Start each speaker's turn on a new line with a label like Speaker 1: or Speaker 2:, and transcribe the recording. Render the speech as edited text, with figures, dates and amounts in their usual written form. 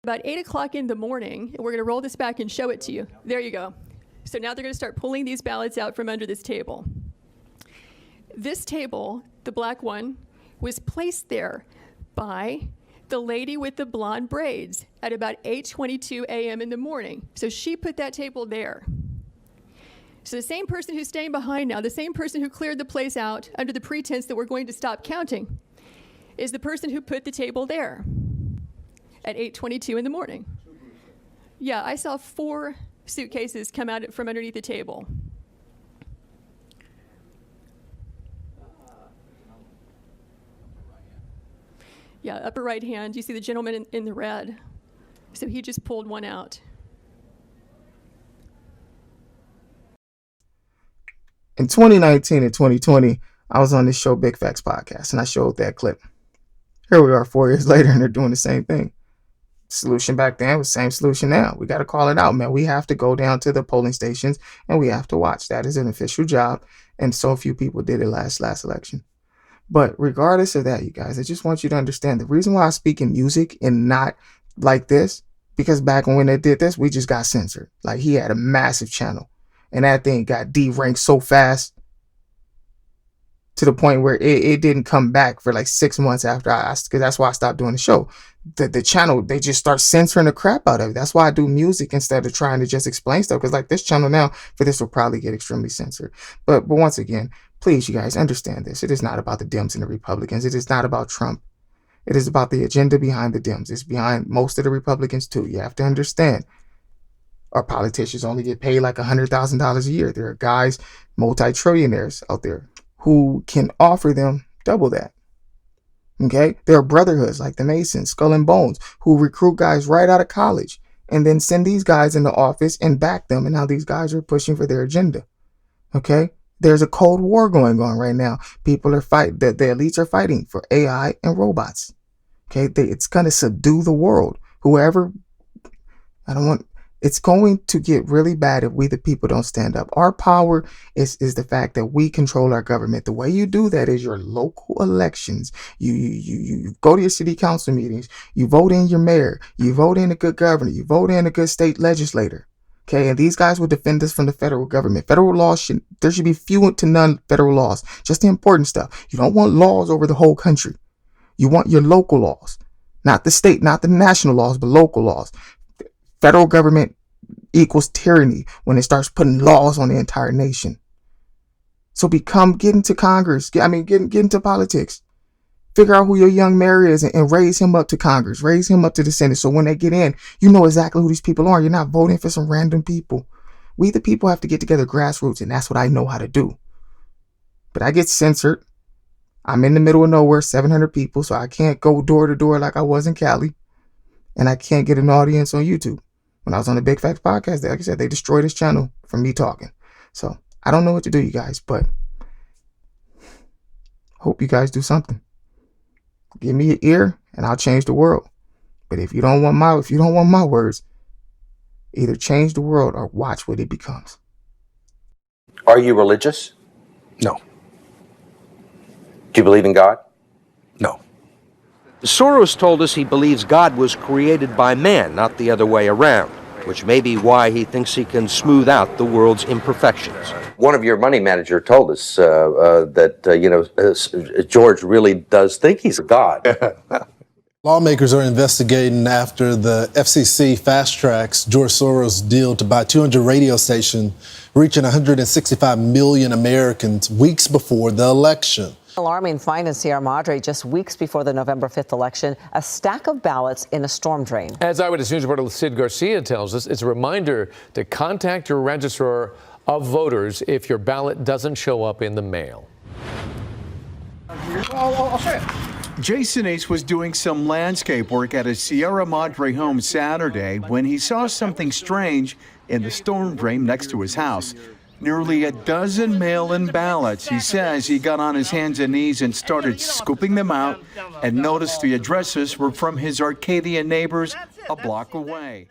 Speaker 1: About 8 o'clock in the morning, and we're going to roll this back and show it to you. There you go. So now they're going to start pulling these ballots out from under this table. This table, the black one, was placed there by the lady with the blonde braids at about 8:22 a.m. in the morning. So she put that table there. So the same person who's staying behind now, the same person who cleared the place out under the pretense that we're going to stop counting, is the person who put the table there at 8:22 in the morning. Yeah, I saw 4 suitcases come out from underneath the table. Yeah, upper right hand, you see the gentleman in the red. So he just pulled one out.
Speaker 2: In 2019 and 2020, I was on this show, Big Facts Podcast, and I showed that clip. Here we are 4 years later, and they're doing the same thing. Solution back then was the same solution now. We got to call it out, man. We have to go down to the polling stations, and we have to watch. That is an official job, and so few people did it last election. But regardless of that, you guys, I just want you to understand the reason why I speak in music and not like this, because back when they did this, we just got censored. Like, he had a massive channel, and that thing got D-ranked so fast to the point where it didn't come back for like 6 months after because that's why I stopped doing the show. The channel, they just start censoring the crap out of it. That's why I do music instead of trying to just explain stuff, because like this channel now for this will probably get extremely censored. But once again, please, you guys, understand this. It is not about the Dems and the Republicans. It is not about Trump. It is about the agenda behind the Dems. It's behind most of the Republicans too. You have to understand. Our politicians only get paid like $100,000 a year. There are guys, multi-trillionaires out there who can offer them double that. Okay? There are brotherhoods like the Masons, Skull and Bones, who recruit guys right out of college and then send these guys into office and back them. And now these guys are pushing for their agenda. Okay? There's a cold war going on right now. People are fighting, the elites are fighting for AI and robots. Okay? It's going to subdue the world. It's going to get really bad if we, the people, don't stand up. Our power is the fact that we control our government. The way you do that is your local elections. You go to your city council meetings. You vote in your mayor. You vote in a good governor. You vote in a good state legislator. Okay, and these guys will defend us from the federal government. Federal laws there should be few to none federal laws. Just the important stuff. You don't want laws over the whole country. You want your local laws, not the state, not the national laws, but local laws. Federal government equals tyranny when it starts putting laws on the entire nation. So get into Congress. Get into politics. Figure out who your young mayor is and raise him up to Congress. Raise him up to the Senate. So when they get in, you know exactly who these people are. You're not voting for some random people. We, the people, have to get together grassroots, and that's what I know how to do. But I get censored. I'm in the middle of nowhere, 700 people, so I can't go door to door like I was in Cali. And I can't get an audience on YouTube. When I was on the Big Facts Podcast, like I said, they destroyed this channel from me talking. So I don't know what to do, you guys, but hope you guys do something. Give me your ear and I'll change the world. But if you don't want my words, either change the world or watch what it becomes.
Speaker 3: Are you religious?
Speaker 4: No.
Speaker 3: Do you believe in God?
Speaker 4: No.
Speaker 5: Soros told us he believes God was created by man, not the other way around, which may be why he thinks he can smooth out the world's imperfections.
Speaker 3: One of your money manager told us that George really does think he's a god.
Speaker 6: Lawmakers are investigating after the FCC fast-tracks George Soros' deal to buy 200 radio stations, reaching 165 million Americans weeks before the election.
Speaker 7: Alarming find in Sierra Madre just weeks before the November 5th election, a stack of ballots in a storm drain.
Speaker 8: As Eyewitness News reporter Sid Garcia tells us, it's a reminder to contact your registrar of voters if your ballot doesn't show up in the mail.
Speaker 9: I'll show you. Jason Ace was doing some landscape work at his Sierra Madre home Saturday when he saw something strange in the storm drain next to his house. Nearly a dozen mail-in ballots. He says he got on his hands and knees and started scooping them out and noticed the addresses were from his Arcadia neighbors a block away.